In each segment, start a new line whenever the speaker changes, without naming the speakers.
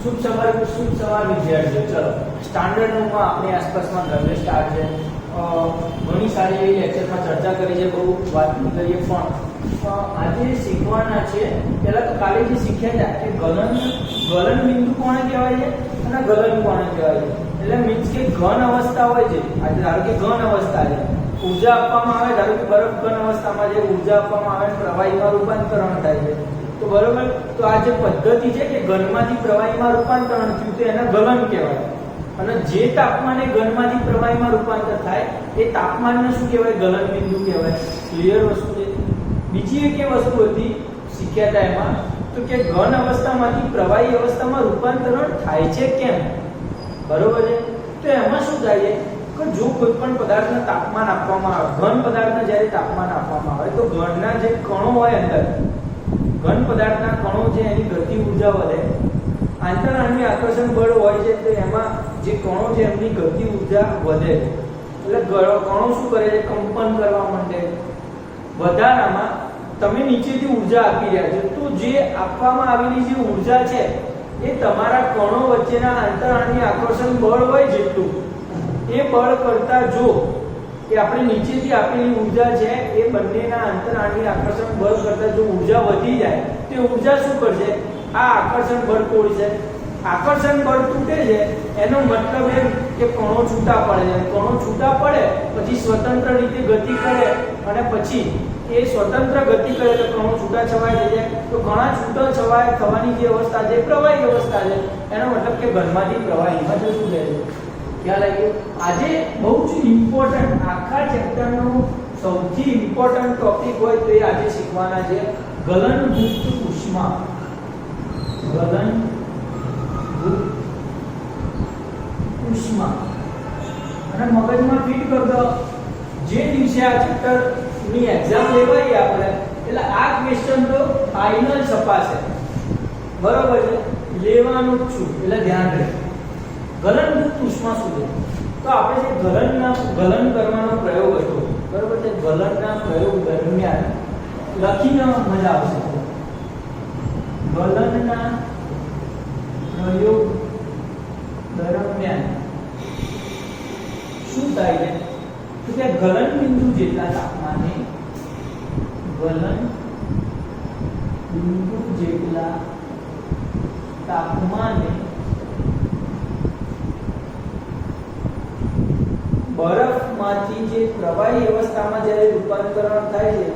શુભ સવાર વિદ્યાર્થીઓ. ચલો સ્ટાન્ડર્ડ 9 માં આપણી આસપાસમાં દ્રવ્ય સ્ટાર છે. ઘણી સારી એવી લેક્ચરમાં ચર્ચા કરી છે, બહુ વાત નહીં કરીએ, પણ આજે શીખવાના છે. પહેલા તો કાલે જે શીખ્યા હતા કે ગલન બિંદુ કોને કહેવાય છે અને ગલન કોને કહેવાય છે. એટલે મીન્સ કે ઘન અવસ્થા હોય છે. આજે ધારો કે ઘન અવસ્થા છે, ઊર્જા આપવામાં આવે, ધારો કે બરફ ઘન અવસ્થામાં જે ઊર્જા આપવામાં આવે પ્રવાહીમાં રૂપાંતરણ થાય છે. તો બરોબર, તો આ જે પદ્ધતિ છે કે ઘનમાંથી પ્રવાહીમાં રૂપાંતરણ થયું તો એને ગલન કહેવાય. અને જે તાપમાને ઘનમાંથી પ્રવાહીમાં રૂપાંતર થાય એ તાપમાનને શું કહેવાય? ગલન બિંદુ કહેવાય. ક્લિયર વસ્તુ છે. બીજી એક એ વસ્તુ હતી શીખ્યા હતા એમાં, તો કે ઘન અવસ્થામાંથી પ્રવાહી અવસ્થામાં રૂપાંતરણ થાય છે કેમ? બરોબર છે. તો એમાં શું થાય છે કે જો કોઈ પણ પદાર્થને તાપમાન આપવામાં આવે, ઘન પદાર્થને જ્યારે તાપમાન આપવામાં આવે તો ઘનના જે કણો હોય અંદર, ઘન પદાર્થના કણો છે એની ગતિ ઊર્જા વધે. આંતરઆણ્વીય આકર્ષણ બળ હોય છે તો એમાં જે કણો છે એમની ગતિ ઊર્જા વધે. એટલે કણો શું કરે છે? કંપન કરવા માંડે. વધારામાં તમે નીચેથી ઊર્જા આપી રહ્યા છો તો જે આપવામાં આવેલી જે ઊર્જા છે એ તમારા કણો વચ્ચેના આંતરઆણ્વીય આકર્ષણ બળ હોય જેટલું, એ બળ કરતા જો કે આપણે નીચેથી આપેલી ઊર્જા છે એ બંનેના આંતરઆણ્વીય આકર્ષણ બળ કરતા જો ઊર્જા વધી જાય તો ઊર્જા શું કરશે? આ આકર્ષણ બળ તોડશે. આકર્ષણ બળ તૂટે છે એનો મતલબ એમ કે કણો છૂટા પડે છે. કણો છૂટા પડે પછી સ્વતંત્ર રીતે ગતિ કરે અને પછી એ સ્વતંત્ર ગતિ કરે તો કણો છૂટા છવાય થઈ જાય. તો ઘણા છૂટા છવાય થવાની જે અવસ્થા છે પ્રવાહી અવસ્થા છે. એનો મતલબ કે ઘનમાંથી પ્રવાહીમાં જતું રહે છે. ખ્યાલ આવ્યો? આજે બહુ જ ઇમ્પોર્ટન્ટ, આખા ચેપ્ટરનો સૌથી ઇમ્પોર્ટન્ટ ટોપિક હોય તો એ આજે શીખવાના છે ગલનભુત ઉષ્મા. ગલનભુત ઉષ્મા. અને મગજમાં ફિટ કરી દો, જે દિવસે આ ચેપ્ટર ની એક્ઝામ લેવાય આપણે એટલે આ ક્વેશ્ચન તો ફાઇનલ છપાશે. બરોબર છે? લેવાનું જ છું એટલે ધ્યાન રાખજો. ગલનભુત ઉષ્મા શું છે? તો આપણે જે ગલન કરવાનો પ્રયોગ હતો, બરોબર છે, ગલનના પ્રયોગ દરમિયાન લખીને મજા આવશે. ગલનના પ્રયોગ દરમિયાન શું થાય છે? તો કે ગલન બિંદુ જેટલા તાપમાને, ગલન બિંદુ જેટલા તાપમાને બરફમાંથી જે પ્રવાહી અવસ્થામાં જ્યારે રૂપાંતરણ થાય છે,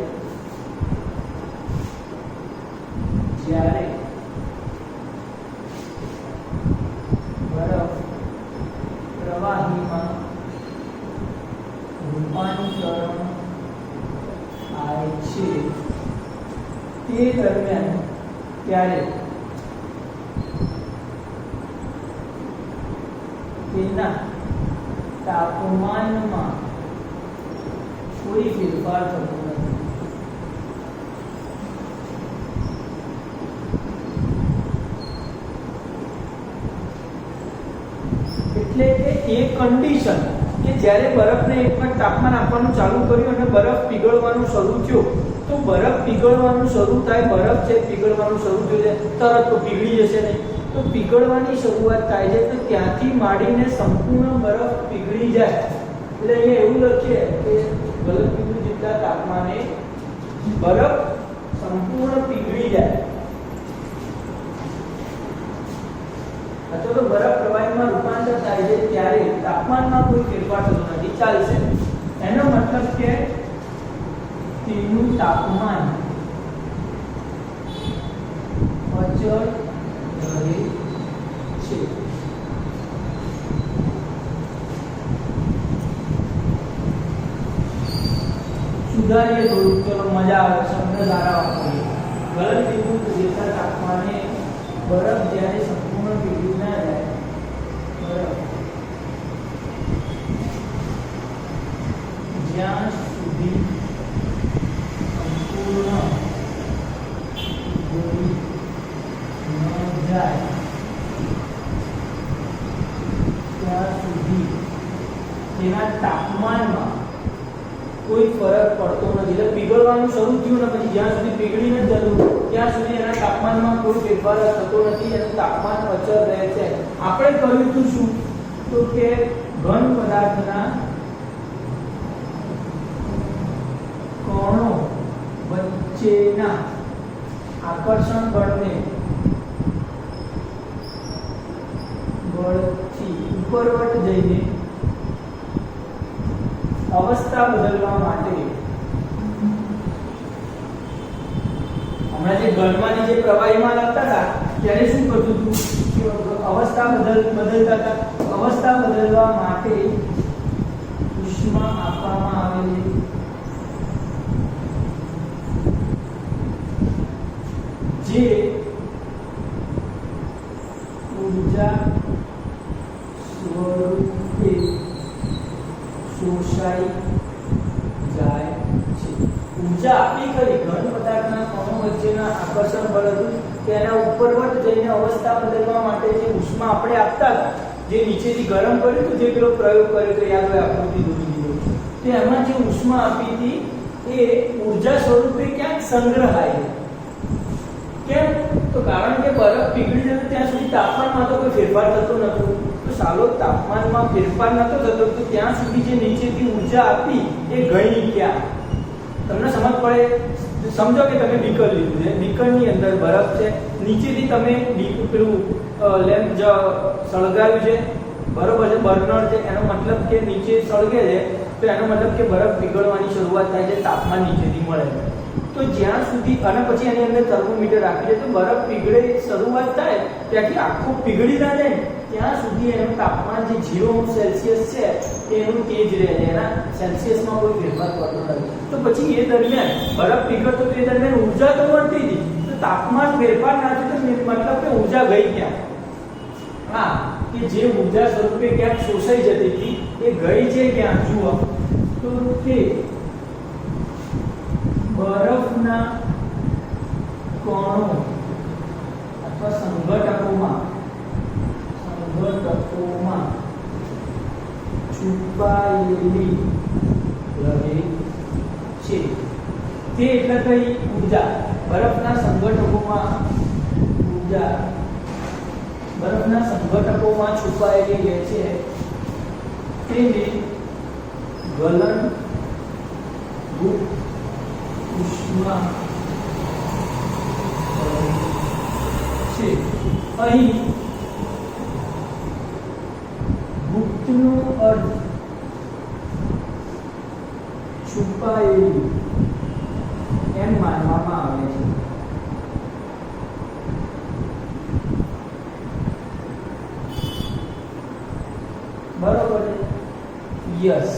જ્યારે બરફ પ્રવાહીમાં રૂપાંતરણ થાય છે તે દરમિયાન ત્યારે તેના તાપમાનમાં કોઈ ફેરફાર થતો નથી. એટલે કે એ કન્ડિશન કે જ્યારે બરફને એક વખત તાપમાન આપવાનું ચાલુ કર્યું અને બરફ પીગળવાનું શરૂ થયું, તો બરફ પીગળવાનું શરૂ થાય, બરફ છે પીગળવાનું શરૂ થયું છે, તરત તો પીગળી જશે નહીં. તો પીગળવાની શરૂઆત થાય છે તો ત્યાંથી માંડીને સંપૂર્ણ બરફ પીગળી જાય. એટલે અહીંયા એવું લખીએ કે ગલન બિંદુ જેટલા તાપમાને બરફ સંપૂર્ણ પીગળી જાય. અથવા તો બરફ પ્રવાહીમાં રૂપાંતર થાય છે ત્યારે તાપમાનમાં કોઈ ફેરફાર થતો નથી, ચાલશે. એનો મતલબ કે તેનું તાપમાન અચળ રહે છે. સુધારીએ થોડું, ચલો મજા આવે, શબ્દ સારા વાપરીએ. ગલન બિંદુ જેટલા તાપમાને બરફ જ્યારે સંપૂર્ણ પીગળી ના જાય, બરફ જ્યાં સુધી સંપૂર્ણ પીગળી ન જાય ત્યાં સુધી તેના તાપમાનમાં કોઈ કોઈ ફરક પડતો નથી. એટલે પીગળવાનું શરૂ થયું ને પછી જ્યાં સુધી પીગળી ન જતું ત્યાં સુધી એના તાપમાનમાં કોઈ ફેરફાર થતો નથી, એનું તાપમાન અચળ રહે છે. આપણે કહ્યું હતું શું? તો કે ઘન પદાર્થના કણો વચ્ચેના આકર્ષણ બળને બળથી ઉપરવટ જઈને અવસ્થા બદલવા માટે હમણાં જે ઘનમાંથી જે પ્રવાહીમાં લખતા હતા ત્યારે શું કરતું હતું કે અવસ્થા બદલતા હતા. અવસ્થા બદલવા માટે ઉષ્મા આપવામાં આવેલી જે ઊર્જા સ્વરૂપે શોષાઈ જાય છે. ઊર્જા આપી ખરી ઘન પદાર્થના કણો વચ્ચેના આકર્ષણ બળ હતું તેના ઉપરવટ જઈને અવસ્થા બદલવા માટે જે ઉષ્મા આપણે આપતા હતા, જે નીચેથી ગરમ કર્યું હતું, જે પેલો પ્રયોગ કર્યો તો યાદ હોય આકૃતિ દોરી દીધો, તો એમાં જે ઉષ્મા આપી હતી એ ઊર્જા સ્વરૂપે ક્યાંક સંગ્રહાય. કેમ? તો કારણ કે બરફ પીગળી જતો ત્યાં સુધી તાપમાનમાં તો કોઈ ફેરફાર થતો નહોતો. તો સાલો તાપમાનમાં ફેરફાર નહોતો થતો તો ત્યાં સુધી જે નીચેથી ઊર્જા આપી એ ગઈ ક્યાં? તમને સમજ પડે? સમજો કે તમે બીકર લીધું છે, બીકરની અંદર બરફ છે, નીચેથી તમે પેલું લેમ્પ સળગાવ્યું છે, બરોબર છે, બર્નર છે, એનો મતલબ કે નીચે સળગે છે તો એનો મતલબ કે બરફ પીગળવાની શરૂઆત થાય છે, તાપમાન નીચેથી મળે છે. તો જ્યાં સુધી અને પછી એની અંદર થર્મોમીટર રાખી દે તો બરફ પીગળે શરૂઆત થાય ત્યાંથી આખું પીગળી ના જાય ત્યાં સુધી એનું તાપમાન જે 0 સેલ્સિયસ છે એનું તેજ રહે છે, એના સેલ્સિયસમાં કોઈ ફેરફાર થતો નથી. તો પછી એ દરમિયાન બરફ પીગળતો તો એ દરમિયાન ઊર્જા તો મળતી હતી, તો તાપમાન ફેરફાર ના થયો તો મતલબ કે ઊર્જા ગઈ ક્યાં? હા, કે જે ઊર્જા સ્વરૂપે ક્યાંક શોષાઈ જતી હતી એ ગઈ છે ક્યાં? જુઓ તો તે બરફના કણો અથવા સંઘટકોમાં છુપાયેલી રહે છે. તે એટલે કઈ ઊર્જા? બરફના સંઘટકોમાં ઊર્જા બરફના સંઘટકોમાં છુપાયેલી રહે છે. તેને ગલનભૂત ઉષ્મા છે. અહીં ગુપ્તનો અર્થ છુપાયેલી એમ માનવામાં આવે છે. બરોબર? યસ.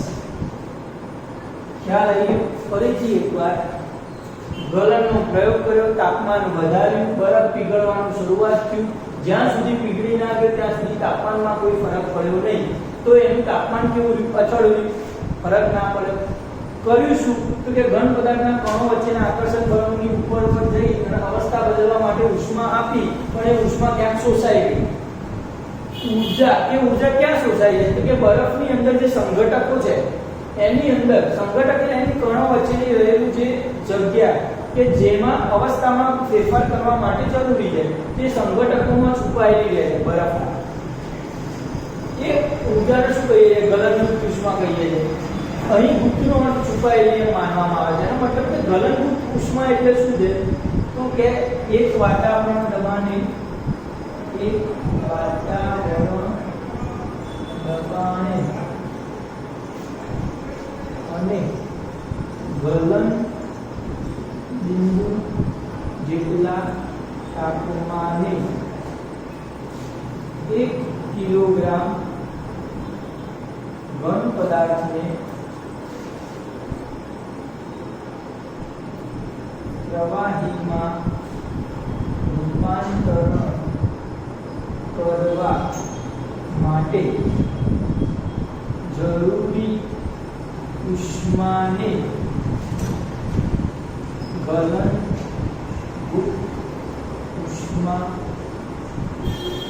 ખ્યાલ આવી? ફરીથી એકવાર ગલનનો પ્રયોગ કર્યો, તાપમાન વધાર્યું, બરફ પીગળવાનું શરૂઆત થયું, જ્યાં સુધી પીગળી ના ગયો ત્યાં સુધી તાપમાનમાં કોઈ ફરક પડ્યો નહીં. તો એનું તાપમાન કેવું રહ્યું? અચળ રહ્યું, ફરક ના પડ્યો. કર્યું શું? તો કે ઘન પદાર્થના કણો વચ્ચેના આકર્ષણ બળની ઉપર જઈ અને અવસ્થા બદલવા માટે ઉષ્મા આપી, પણ એ ઉષ્મા ક્યાંક શોષાઈ ગઈ. ઊર્જા ક્યાં શોષાઈ જાય? તો કે બરફની અંદર જે સંઘટકો છે એની અંદર સંઘટક એટલે એની કણો વચ્ચેની રહેલું જે જગ્યા કે જેમાં અવસ્થામાં ફેરફાર કરવા માટે જરૂરી છે તે સંઘટકોમાં છુપાયેલી રહે છે બરફના. એ ઊર્જાને શું કહીએ છીએ? ગલનભૂત ઉષ્મા કહીએ છીએ. અહીં ગુપ્તનો અર્થ છુપાયેલી માનવામાં આવે છે. એનો મતલબ કે ગલનભૂત ઉષ્મા એટલે શું છે? તો કે એક વાતાવરણ દબાણે અને ગલન બિંદુ જેટલા તાપમાને 1 કિલોગ્રામ ઘન પદાર્થને પ્રવાહીમાં રૂપાંતરણ કરવા માટે જરૂરી ઉષ્માને ગલનભૂત ઉષ્મા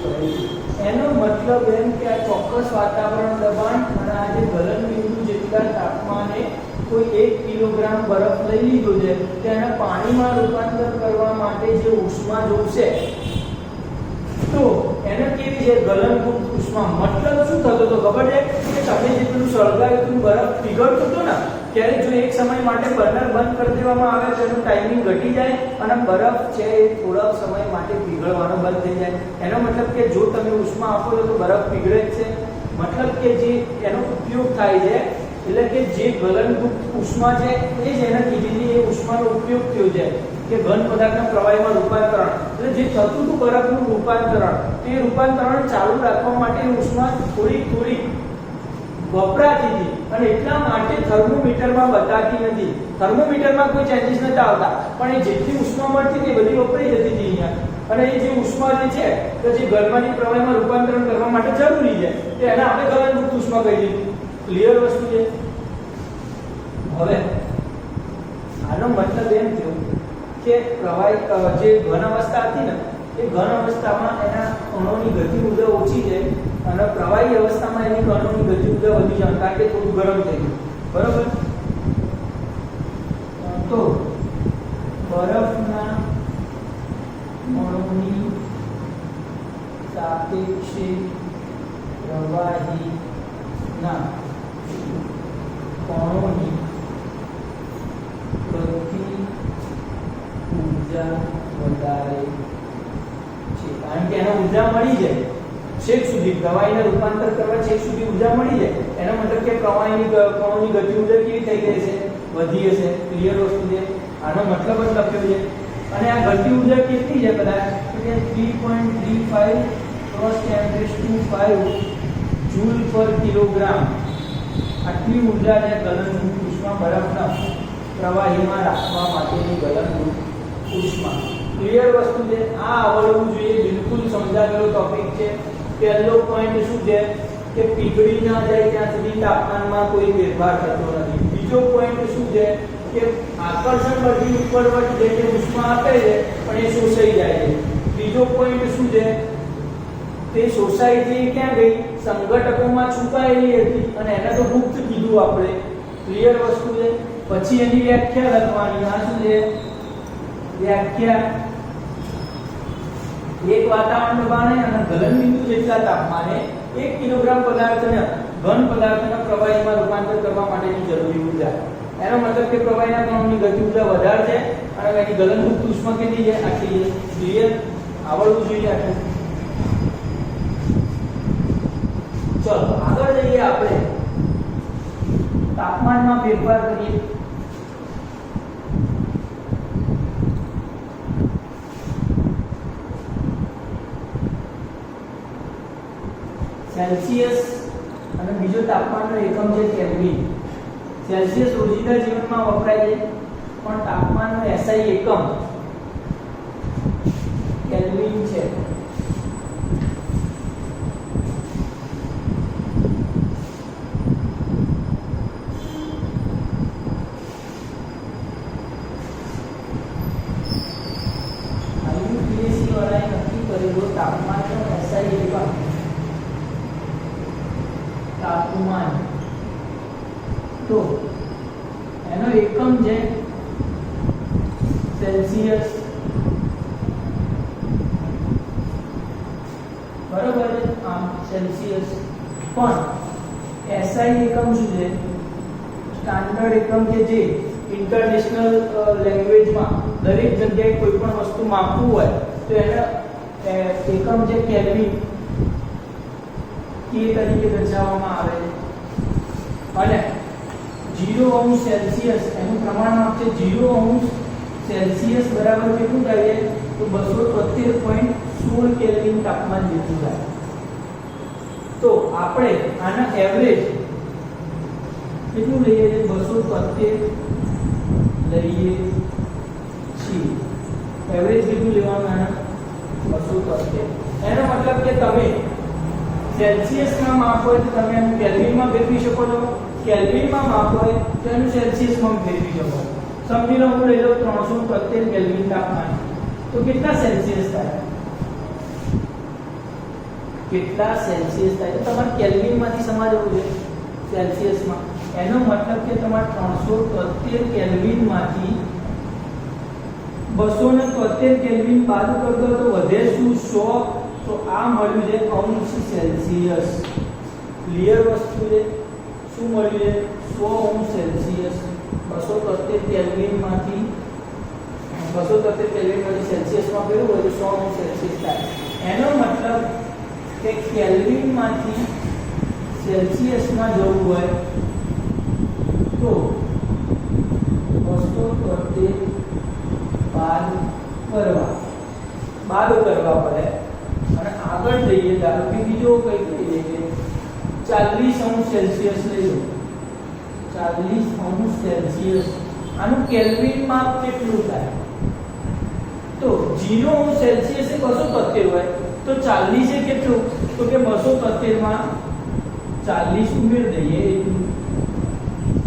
કહે. એનો મતલબ એમ કે આ ચોક્કસ વાતાવરણ દબાણ અને આ જે ગલન બિંદુ જેટલા તાપમાને કોઈ 1 કિલોગ્રામ બરફ લઈ લીધો છે તેને પાણીમાં રૂપાંતર કરવા માટે જે ઉષ્મા જોઈશે તો એને કેવી છે ગલનકૃત ઉષ્મા મતલબ શું થતો તો ખબર છે કે તમે જેટલું સળગાવ્યું બરફ પીગળતો હતો ને ત્યારે જો એક સમય માટે બર્નર બંધ કરી દેવામાં આવે તો એનું ટાઈમિંગ ઘટી જાય અને બરફ છે એ થોડા સમય માટે પીગળવાનો બંધ થઈ જાય એનો મતલબ કે જો તમે ઉષ્મા આપો તો બરફ પીગળે જ છે મતલબ કે જે એનો ઉપયોગ થાય છે એટલે કે જે ગલનકૃત ઉષ્મા છે એ જ એને કીધેલી એ ઉષ્માનો ઉપયોગ થયો છે કે ઘન પદાર્થના પ્રવાહીમાં રૂપાંતરણ એટલે જે થતું હતું બરફનું રૂપાંતરણ તે રૂપાંતરણ ચાલુ રાખવા માટે ઉષ્મા થોડી વપરાતી હતી અને એટલા માટે થર્મોમીટરમાં બતાતી નથી થર્મોમીટરમાં કોઈ ચેન્જીસ નતા આવતા પણ એ જેટલી ઉષ્મા મળતી હતી બધી વપરાઈ જતી હતી અહીંયા અને એ જે ઉષ્મા જે છે તો જે ગરમાની પ્રવાહીમાં રૂપાંતરણ કરવા માટે જરૂરી છે તો એને આપણે ગલનકૃત ઉષ્મા કહી દીધી ક્લિયર વસ્તુ છે હવે આનો મતલબ એમ થયો કે પ્રવાહી જે ઘન અવસ્થા હતી ને એ ઘન અવસ્થામાં એના અણુઓની ગતિ ઊર્જા ઓછી છે અને પ્રવાહી અવસ્થામાં એની અણુઓની ગતિ ઊર્જા વધી જાય કારણ કે થોડું ગરમ થઈ ગયું બરોબર તો બરફના અણુની સાપેક્ષે પ્રવાહીના કણોની ગતિ ઊર્જા વધારે છે કારણ કે એને ઊર્જા મળી જાય છેક સુધી પ્રવાહીને રૂપાંતર કરવા છેક સુધી ઊર્જા મળી જાય એનો મતલબ કે પ્રવાહીની કણોની ગતિ ઊર્જા કેવી થઈ ગઈ છે વધી હશે ક્લિયર વસ્તુ છે આનો મતલબ જ લખ્યો છે અને આ ગતિ ઊર્જા કેટલી છે કદાચ કે 3.35 × 10⁵ જૂલ પર કિલોગ્રામ આટલી ઊર્જા છે ગલનકૃત ઉષ્મા બરફના પ્રવાહીમાં રાખવા માટેની ગલનકૃત ઉષ્મા ક્લિયર વસ્તુ છે આ આવડવું જોઈએ બિલકુલ સમજાવેલો ટોપિક છે પહેલો પોઈન્ટ શું છે કે પીગળી ના જાય ત્યાં સુધી તાપમાનમાં કોઈ ફેરફાર થતો નથી બીજો પોઈન્ટ શું છે કે આકર્ષણ બળથી ઉપરવટ જે ઉષ્મા આપે છે પણ એ શોષાઈ જાય છે ત્રીજો પોઈન્ટ શું છે તે સોસાયટી ક્યાં ગઈ સંગઠકોમાં છુપાયેલી હતી અને એને તો ગુપ્ત કીધું આપણે ક્લિયર વસ્તુ છે પછી એની વ્યાખ્યા લખવાની આ શું છે વ્યાખ્યા એક વાતાવરણ દબાણે અને ગલન બિંદુ જેટલા તાપમાને 1 કિલોગ્રામ પદાર્થને ઘન પદાર્થના પ્રવાહીમાં રૂપાંતર કરવા માટેની જરૂરી ઊર્જા એનો મતલબ કે પ્રવાહીના કણોની ગતિ ઊર્જા વધારે છે અને એની ગલનકૃત ઉષ્મા કેટલી છે આટલી છે ક્લિયર આવડવું જોઈએ આટલું ચલો આગળ જઈએ આપણે તાપમાનમાં ફેરફાર કરીએ સેલ્સિયસ અને બીજો તાપમાનનો એકમ છે કેલ્વિન સેલ્સિયસ રોજિંદા જીવનમાં વપરાય છે પણ તાપમાનનો એસઆઈ એકમ કેલ્વિન છે IUPAC વાળાએ નક્કી કરેલો તાપમાનનો એસઆઈ એકમ તાપમાન તો એનો એકમ છે સેલ્સિયસ બરોબર છે આમ સેલ્સિયસ પણ એસઆઈ એકમ શું છે સ્ટાન્ડર્ડ એકમ કે જે ઇન્ટરનેશનલ લેંગ્વેજમાં દરેક જગ્યાએ કોઈ પણ વસ્તુ માપવું હોય તો એનો એકમ છે કેલ્વિન કે તરીકે દર્શાવવામાં આવે છે અને 0° સેલ્સિયસ એનું પ્રમાણમાપ છે 0° સેલ્સિયસ બરાબર કેટલું થાય તો 273.16 કેલ્વિન તાપમાન જેટલું થાય તો આપણે આના એવરેજ કેટલું લઈએ છીએ 273 લઈએ છીએ એવરેજ કેટલું લેવાનું આના 273 એનો મતલબ કે તમે સેલ્સિયસમાં માપ હોય તો તમે એનું કેલ્વિનમાં ફેરવી શકો છો કેલ્વિનમાં માપ હોય તો એનું સેલ્સિયસમાં ફેરવી શકો સમજી લો હું લઈ લઉં 373 કેલ્વિન તાપમાન તો કેટલા સેલ્સિયસ થાય કેટલા સેલ્સિયસ થાય તો તમારે કેલ્વિનમાંથી સમજવું છે સેલ્સિયસમાં એનો મતલબ કે તમારે 373 કેલ્વિન માંથી 273 કેલ્વિન બાદ કરતો તો વધે શું 100 તો આ મળ્યું છે અંશ સેલ્સિયસ ક્લિયર વસ્તુ છે શું મળ્યું છે 100 અંશ સેલ્સિયસ 273 કેલ્વિન માંથી 273 કેલ્વિન માંથી સેલ્સિયસમાં કર્યું હોય તો 100 અંશ સેલ્સિયસ થાય એનો મતલબ કે કેલ્વિન માંથી સેલ્સિયસમાં જવું હોય તો 273 બાદ કરવા પડે અને આગળ જઈએ ધારો કે બીજો કઈ લઈએ કે 40 અંશ સેલ્સિયસ લઈ લો 40 અંશ સેલ્સિયસ આનું કેલ્વિન માં કેટલું થાય તો 0 અંશ સેલ્સિયસ એ 273 હોય તો 40 એ કેટલું તો કે 273 માં 40 ઉમેર દઈએ એટલું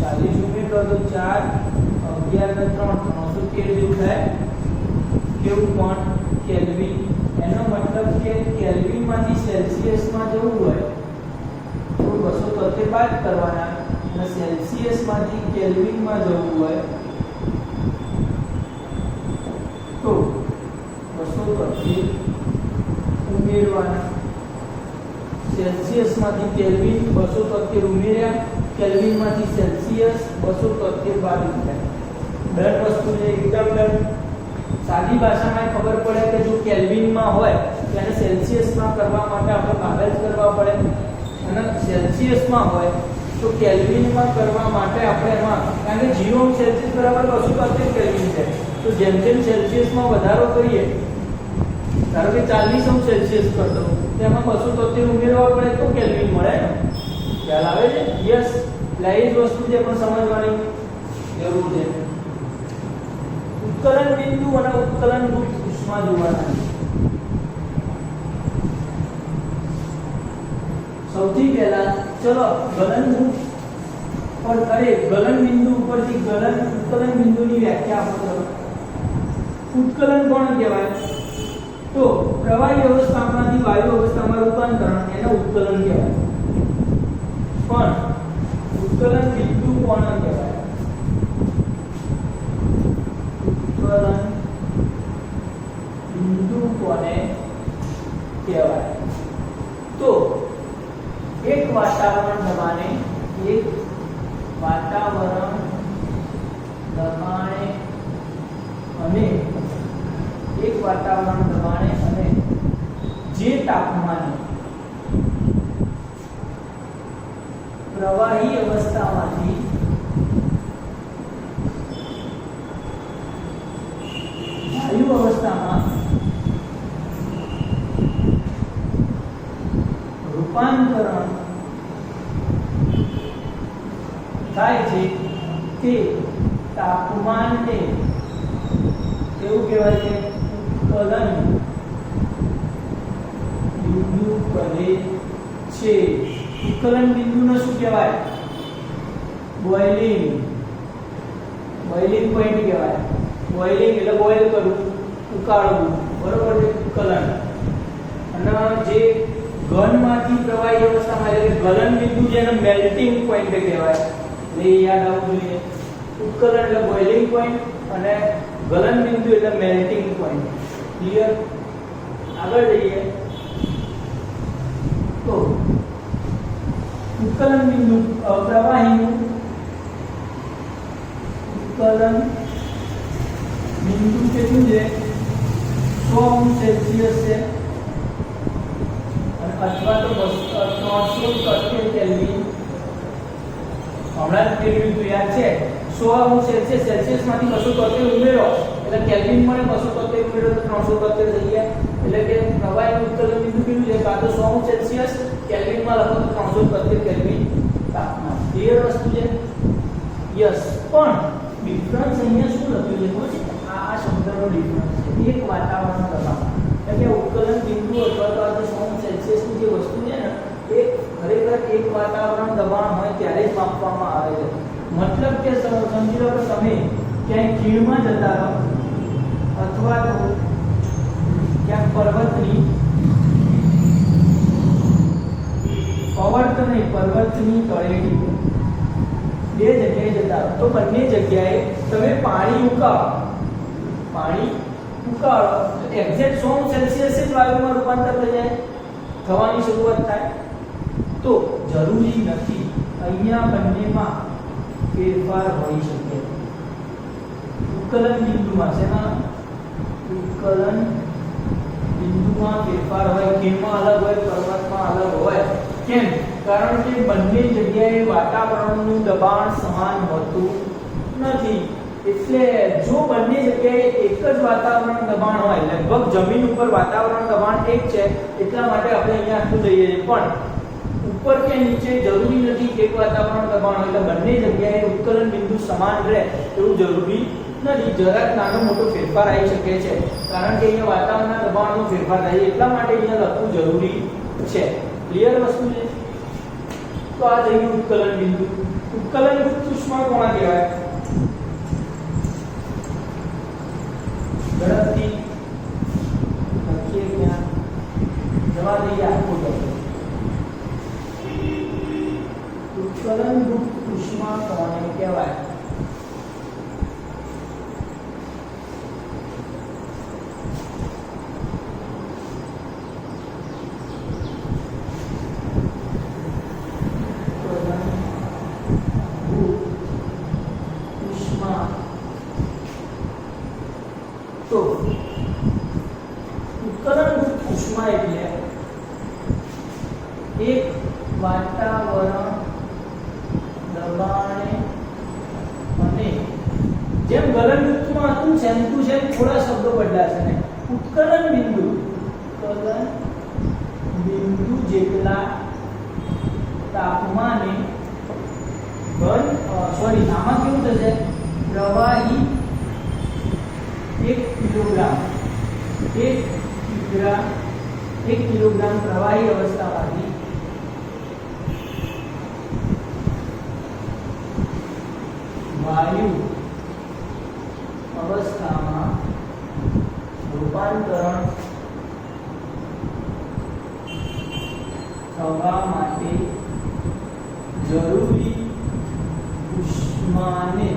40 ઉમેર કરો તો 4 11 ને 3 313 જેવું થાય કેવું પણ કેલ્વિન એનો મતલબ કે કેલ્વિન માંથી સેલ્સિયસ માં જવું હોય તો 273 બાદ કરવાના અને સેલ્સિયસ માંથી કેલ્વિન માં જવું હોય તો 273 ઉમેરવાના સેલ્સિયસ માંથી કેલ્વિન 273 ઉમેર્યા કેલ્વિન માંથી સેલ્સિયસ 273 બાદ થાય ડન વસ્તુ છે એકદમ ડન સાદી ભાષામાં ખબર પડે કે જો કેલ્વિન માં હોય તેને સેલ્સિયસ માં કરવા માટે આપણે ભાગાકાર કરવા પડે અને સેલ્સિયસ માં હોય તો કેલ્વિન માં કરવા માટે આપણે એમાં કારણ કે 0 સેલ્સિયસ બરાબર 273 કેલ્વિન છે તો જેમ જેમ સેલ્સિયસ માં વધારો કરીએ ધારો કે 40 અંશ સેલ્સિયસ કર દો તેમાં 273 ઉમેરવા પડે તો કેલ્વિન મળે ને ખ્યાલ આવે છે યસ એટલે એ જ વસ્તુ છે પણ સમજવાની જરૂર છે ઉત્કલન બિંદુ અને ઉત્કલનભૂત ઉષ્મા જોવાના સૌથી પહેલા ચલો ગલનભૂત પર અરે ગલન બિંદુ ઉપરથી ઉત્કલન બિંદુની વ્યાખ્યા આપો ઉત્કલન કોણ કહેવાય તો પ્રવાહી અવસ્થામાંથી વાયુ અવસ્થામાં રૂપાંતરણ એને ઉત્કલન કહેવાય પણ ઉત્કલન બિંદુ કોણ કહેવાય ઉત્કલન બિંદુ કોને કહેવાય તો એક વાતાવરણ દબાણે અને જે તાપમાને પ્રવાહી અવસ્થામાંથી વાયુ અવસ્થામાં રૂપાંતરણ થાય છે તે તાપમાનને કેવું કહેવાય છે ઉત્કલન બિંદુ કહે છે ઉત્કલન બિંદુને શું કહેવાય બોઇલિંગ પોઈન્ટ કહેવાય બોઇલિંગ એટલે બોઇલ કરવું ઉકાળવું બરોબર છે ઉત્કલન અને જે ઘનમાંથી પ્રવાહી અવસ્થામાં એટલે ગલન બિંદુ જેને મેલ્ટિંગ પોઈન્ટ કહેવાય એટલે યાદ આવવું જોઈએ ઉત્કલન એટલે બોઇલિંગ પોઈન્ટ અને ગલન બિંદુ એટલે મેલ્ટિંગ પોઈન્ટ ક્લિયર આગળ જઈએ તો ઉત્કલન બિંદુ પ્રવાહીનું ઉત્કલન બિંદુ કેટલું છે 100 અંશ સેલ્સિયસ છે અથવા તો 373 કેલ્વિન હમણાં જ કેલ્વિન યાદ છે 100 અંશ સેલ્સિયસ માંથી 273 ઉમેરો એટલે કેલ્વિન મળે 273 ઉમેરો તો 373 થઈ ગયા એટલે કે પ્રવાહીનું ઉત્કલન બિંદુ કેટલું છે કાં તો 100 અંશ સેલ્સિયસ કેલ્વિનમાં લખો તો 373 કેલ્વિન તાપમાન ક્લિયર વસ્તુ છે યસ પણ ડિફરન્સ અહીંયા શું લખ્યું છે ખબર છે આ શબ્દનો ડિફરન્સ છે એક વાતાવરણ દબાણ એટલે કે ઉત્કલન બિંદુ અથવા તો આ 100 અંશ સેલ્સિયસની જે વસ્તુ છે ને એ ખરેખર એક વાતાવરણ દબાણ હોય ત્યારે જ માપવામાં આવે છે મતલબ કે સમજી લો કે તમે ક્યાંય ખીણમાં જતા રહો અથવા તો ક્યાંક પર્વતની તળેટી બે જગ્યાએ જતા રહો તો બંને જગ્યાએ તમે પાણી ઉકાળો તો એક્ઝેક્ટ 100 સેલ્સિયસ જ વાયુમાં રૂપાંતર થઈ જાય, થવાની શરૂઆત થાય. તો જરૂરી નથી, અહીંયા બંનેમાં ફેરફાર હોઈ શકે. ઉત્કલન બિંદુમાં ફેરફાર હોય, કેમાં અલગ હોય, પર્વતમાં અલગ હોય. કેમ? કારણ કે બંને જગ્યાએ વાતાવરણનું દબાણ સમાન હોતું નથી. એટલે જો બંને જગ્યાએ એક જ વાતાવરણ દબાણ હોય, લગભગ જમીન ઉપર વાતાવરણ દબાણ એક છે, એટલા માટે આપણે અહીંયા આટલું લઈએ છીએ. પણ ઉપર કે નીચે જરૂરી નથી કે એક વાતાવરણ દબાણ હોય, એટલે બંને જગ્યાએ ઉત્કલન બિંદુ સમાન રહે એવું જરૂરી નથી. જરાક નાનો મોટો ફેરફાર આવી શકે છે, કારણ કે અહીંયા વાતાવરણના દબાણનો ફેરફાર થાય, એટલા માટે અહીંયા લખવું જરૂરી છે. ક્લિયર વસ્તુ છે? તો આ થઈ ગયું ઉત્કલન બિંદુ. ઉત્કલનયુક્ત ઉષ્મા કોણ કહેવાય? ઝડપથી લખીએ, ક્યાં જવા દઈએ આખું લખો. ઉત્કલનયુક્ત ઉષ્મા કોને કહેવાય? તો ઉત્કલનયુક્ત ઉષ્મા એટલે એક વાતાવરણ દબાણે અને જેમ ગલનયુક્તમાં હતું સેમ ટુ સેમ થોડા શબ્દો બદલાશે ને. ઉત્કલન બિંદુ જેટલા તાપમાને આમાં કેવું થશે? પ્રવાહી 1 કિલોગ્રામ પ્રવાહી અવસ્થામાંથી વાયુ અવસ્થામાં રૂપાંતરણ થવા માટે જરૂરી ઉષ્માને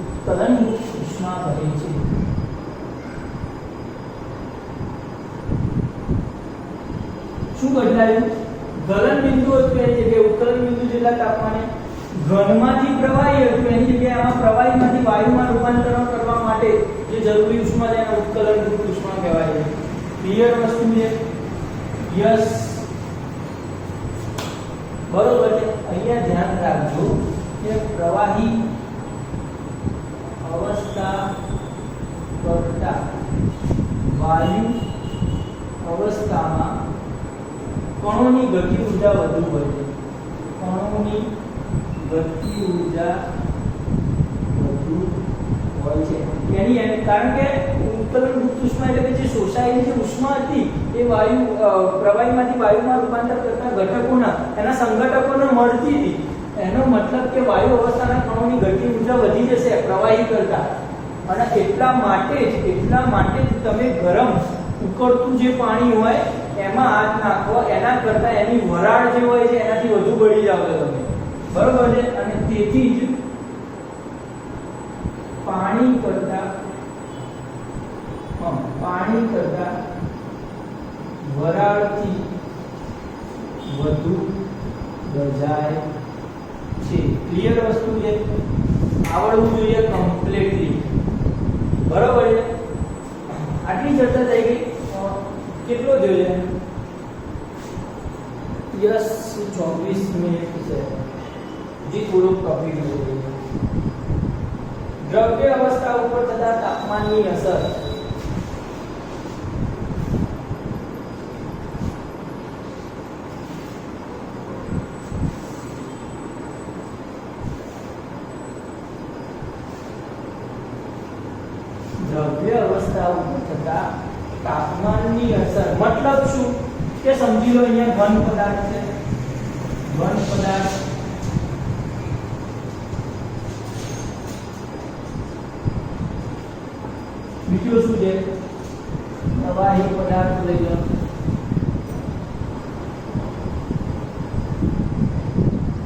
ઉત્કલનયુક્ત ઉષ્મા કહે છે. શું બદલાયું? ગલન બિંદુ હતું એની જગ્યાએ ઉત્કલન બિંદુ જેટલા તાપમાને ઘનમાંથી પ્રવાહી હતું એની જગ્યાએ આમાં પ્રવાહીમાંથી વાયુમાં રૂપાંતરણ કરવા માટે જે જરૂરી ઉષ્મા છે એને ઉત્કલનયુક્ત ઉષ્મા કહેવાય છે. ક્લિયર વસ્તુ છે? યસ, બરોબર છે. અહીંયા ધ્યાન રાખજો કે પ્રવાહી અવસ્થા કરતા વાયુ અવસ્થામાં કણોની ગતિ ઊર્જા વધુ હોય છે. કણોની ગતિ ઊર્જા વધુ હોય છે કારણ કે ઉત્કલનયુક્ત ઉષ્મા એટલે કે જે શોષાયેલી જે ઉષ્મા હતી એ વાયુ પ્રવાહીમાંથી વાયુમાં રૂપાંતર કરતા ઘટકોના એના સંઘટકોને મળતી હતી. એનો મતલબ કે વાયુ અવસ્થાના કણોની ગતિ ઊર્જા વધી જશે પ્રવાહી કરતા. અને એટલા માટે જ તમે ગરમ ઉકળતું જે પાણી હોય એમાં હાથ નાખો, એના કરતા એની વરાળ જે હોય છે એનાથી વધુ બળી જાવ છો તમે, બરોબર છે. અને તેથી જ પાણી કરતા વરાળથી વધુ દજાય છે. ક્લિયર વસ્તુ છે? આવડવું જોઈએ કમ્પ્લીટલી, બરોબર છે. આટલી ચર્ચા થઈ ગઈ. કેટલો જોઈએ? યસ, 24 મિનિટ છે. જે થોડો ટોપિક જોઈએ. દ્રવ્ય અવસ્થા ઉપર થતા તાપમાનની અસર. દ્રવ્ય અવસ્થા ઉપર થતા તાપમાનની અસર મતલબ શું કે સમજી લો અહીંયા ઘન પદાર્થ છે. ઘન પદાર્થ બીજો શું છે? પ્રવાહી પદાર્થ લઈ લો.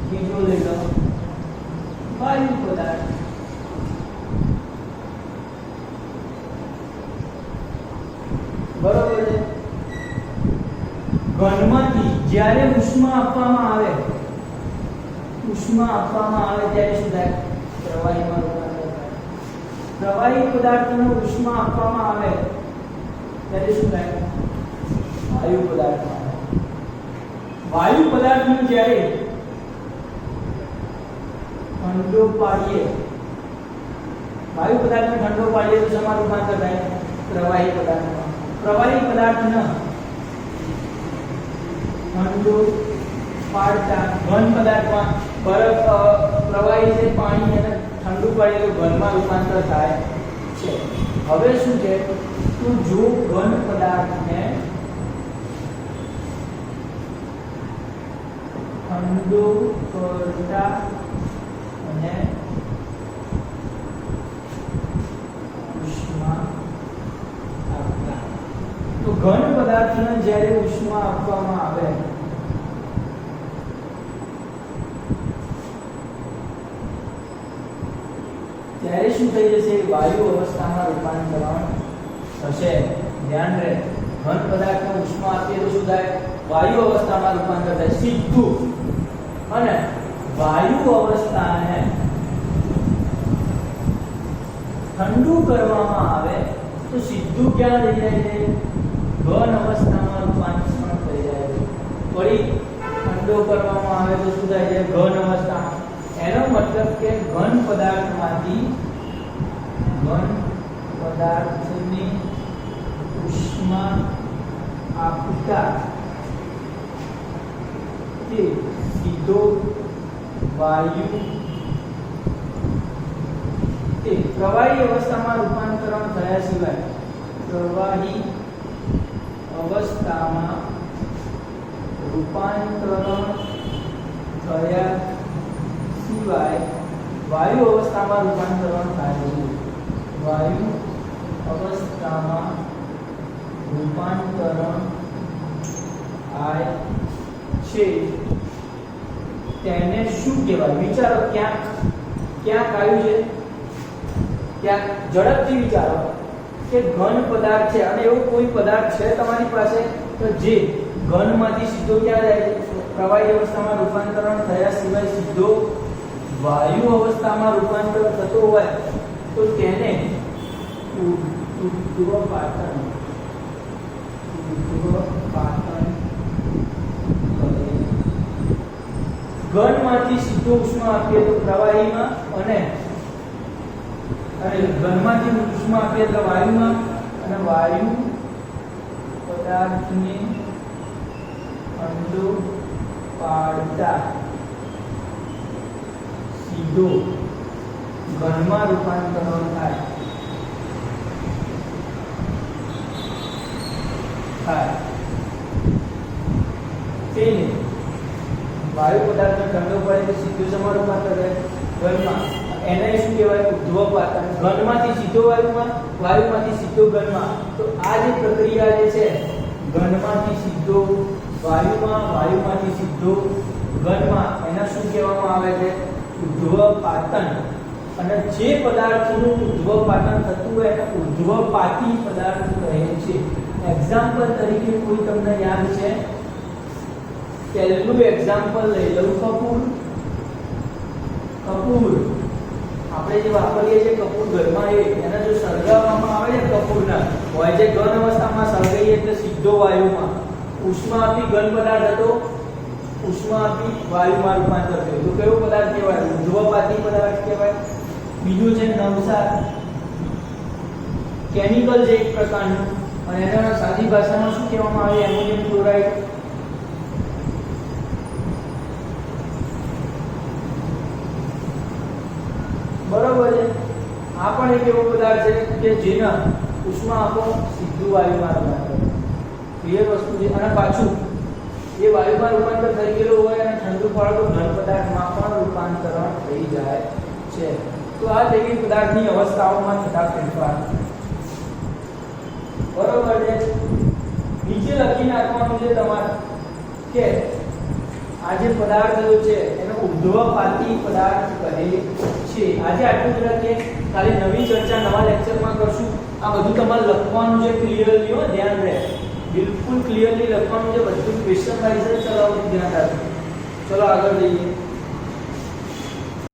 ત્રીજો લઈ લો ઘનમાંથી જ્યારે ઉષ્મા આપવામાં આવે ત્યારે શું થાય? પ્રવાહીમાં રૂપાંતર થાય. પ્રવાહી પદાર્થને ઉષ્મા આપવામાં આવે ત્યારે શું થાય? વાયુ પદાર્થમાં. વાયુ પદાર્થને જ્યારે ઠંડો પાડીએ તો શેમાં રૂપાંતર થાય? પ્રવાહી પદાર્થમાં. પ્રવાહી પદાર્થને ઠંડો પાડતા ઘન પદાર્થમાં પ્રવાહી છે પાણી અને ઠંડુ પાડીએ તો ઘનમાં રૂપાંતર થાય છે. હવે શું છે? તો જો ઘન પદાર્થને ઠંડો કરતા અને ઉષ્મા આપતા, તો ઘન પદાર્થને જ્યારે ઉષ્મા આપવામાં આવે ત્યારે શું થઈ જશે? વાયુ અવસ્થામાં રૂપાંતરણ થશે. ધ્યાન રહે, ઘન પદાર્થને ઉષ્મા આપીએ તો શું થાય? વાયુ અવસ્થામાં રૂપાંતર થાય સીધું. અને વાયુ અવસ્થાને ઠંડુ કરવામાં આવે તો સીધું ક્યાં લઈ જાય છે? ઘન અવસ્થામાં રૂપાંતર થઈ જાય છે. વળી ઠંડો કરવામાં આવે તો શું થાય છે? ઘન અવસ્થા. એનો મતલબ કે ઘન પદાર્થની ઉષ્મા આપતા તે સીધો વાયુ તે પ્રવાહી અવસ્થામાં રૂપાંતરણ થયા સિવાય વાયુ અવસ્થામાં રૂપાંતરણ થાય છે. વાયુ અવસ્થામાં રૂપાંતરણ થાય છે તેને શું કહેવાય? વિચારો, ક્યાંક આવ્યું છે, ક્યાંક ઝડપથી વિચારો કે ઘન પદાર્થ છે અને એવો કોઈ પદાર્થ છે તમારી પાસે તો જે ઘનમાંથી સીધો ક્યાં જાય છે? પ્રવાહી અવસ્થામાં રૂપાંતરણ થયા સિવાય સીધો વાયુ અવસ્થામાં રૂપાંતર થતો હોય તો તેને ઉદ્ધ્વપાતન ઘનમાંથી સીધો ઉષ્મા આપીએ તો પ્રવાહીમાં અને ઘનમાંથી ઉષ્મા આપીએ તો વાયુમાં, અને વાયુ પદાર્થને ઠંડો પાડતા સીધો ઘનમાં રૂપાંતરણ થાય. તેને વાયુ પદાર્થને ઠંડો પડે તો સીધું શેમાં રૂપાંતર થાય? ઘનમાં. એને શું કહેવાય? ઉદ્ધ્વપાતન. ઘનમાંથી સીધો વાયુમાં, વાયુમાંથી સીધો ઘનમાં. તો આ જે પ્રક્રિયા જે છે, ઘનમાંથી સીધો વાયુમાં, વાયુમાંથી સીધો ઘનમાં, એના શું કહેવામાં આવે છે? ઉદ્ધ્વપાતન. અને જે પદાર્થનું ઉદ્ધ્વપાતન થતું હોય એને ઉદ્ધ્વપાતી પદાર્થ કહે છે. એક્ઝામ્પલ તરીકે કોઈ તમને યાદ છે? પહેલું એક્ઝામ્પલ લઈ લઉં. કપૂર. આપણે જે વાપરીએ છીએ કપૂર ઘરમાં, એને જો સળગાવવામાં આવે ને કપૂરના હોય જે ઘન અવસ્થામાં સળગાઈએ એટલે સીધો વાયુમાં ઉષ્મા આપી ઘન પદાર્થ હતો, ઉષ્મા આપી વાયુમાં રૂપાંતર થયું. તો કયો પદાર્થ કહેવાય? ઉદ્ધ્વપાતી પદાર્થ કહેવાય. બીજું છે નવસાર, કેમિકલ છે એક પ્રકારનું, અને એના સાદી ભાષામાં શું કહેવામાં આવે? Ammonium chloride. બરોબર છે. આ પણ એક એવો પદાર્થ છે કે જેના ઉષ્મા આપો સીધું વાયુમાં રૂપાંતર. ક્લિયર વસ્તુ છે. અને પાછું એ વાયુમાં રૂપાંતર થઈ ગયેલું હોય અને ઠંડુ પાડો ઘન પદાર્થમાં પણ રૂપાંતરણ થઈ જાય છે. તો આ જૈવિક પદાર્થની અવસ્થાઓમાં થતા ફેરફાર. બરોબર છે. નીચે લખી નાખવાનું છે તમારે કે આ જે પદાર્થ છે એનો ઉદ્ધ્વપાતી પદાર્થ કહે છે. આજે આટલું જ રાખીએ. ખાલી નવી ચર્ચા નવા લેક્ચરમાં કરશું. આ બધું તમારે લખવાનું છે ક્લિયરલી, ધ્યાન રહે. બિલકુલ ક્લિયરલી લખવાનું છે, બધું ક્વેશ્ચન વાઇઝ જ ચલાવવાનું ધ્યાન રાખજો. ચલો આગળ જઈએ.